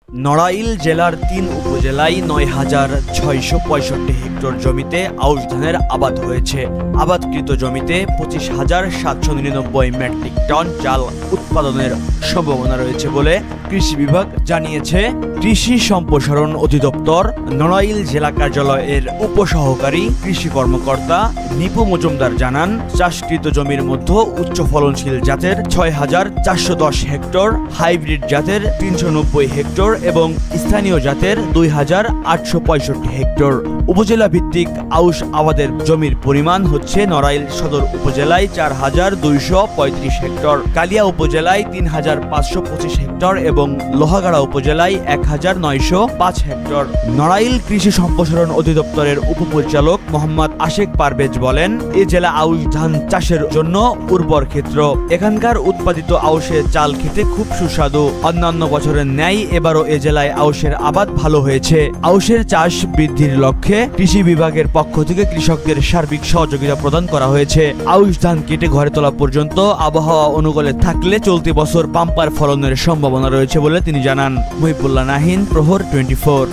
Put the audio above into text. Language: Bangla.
নড়াইল জেলার ৩ উপজেলায় ৯,৬৬৫ হেক্টর জমিতে আউশ ধানের আবাদ হয়েছে। আবাদকৃত জমিতে ২৫,৭৯৯ মেট্রিক টন চাল উৎপাদনের সম্ভাবনা রয়েছে বলে কৃষি বিভাগ জানিয়েছে। কৃষি সম্প্রসারণ অধিদপ্তর নড়াইল জেলা কার্যালয়ের উপসহকারী কৃষি কর্মকর্তা নিপু মজুমদার জানান, চাষকৃত জমির মধ্যে উচ্চ ফলনশীল জাতের ৬,৪১০ হেক্টর, হাইব্রিড জাতের ৩৯০ হেক্টর এবং স্থানীয় জাতের ২,৮৬৫ হেক্টর। উপজেলা ভিত্তিক আউশ আবাদের জমির পরিমাণ হচ্ছে নড়াইল সদর উপজেলায় ৪,২৩৫ হেক্টর, কালিয়া উপজেলায় ৩,৫২৫ হেক্টর এবং লোহাগাড়া উপজেলায় ১,৯০৫ হেক্টর। নড়াইল কৃষি সম্প্রসারণ অধিদপ্তরের উপপরিচালক মোহাম্মদ আশেক পারভেজ বলেন, এ জেলা আউশ ধান চাষের জন্য উর্বর ক্ষেত্র। এখানকার উৎপাদিত আউশের চাল খেতে খুব সুস্বাদু। অন্যান্য বছরের ন্যায় এবারও এ জেলায় আউশের আবাদ ভালো হয়েছে। আউশের চাষ বৃদ্ধির লক্ষ্যে কৃষি বিভাগের পক্ষ থেকে কৃষকদের সার্বিক সহযোগিতা প্রদান করা হয়েছে। আউশ ধান কেটে ঘরে তোলা পর্যন্ত আবহাওয়া অনুকূলে থাকলে চলতি বছর পাম্পার ফলনের সম্ভাবনা রয়েছে বলে তিনি জানান। মহিবুল্লাহ নাহিন, প্রহর 24।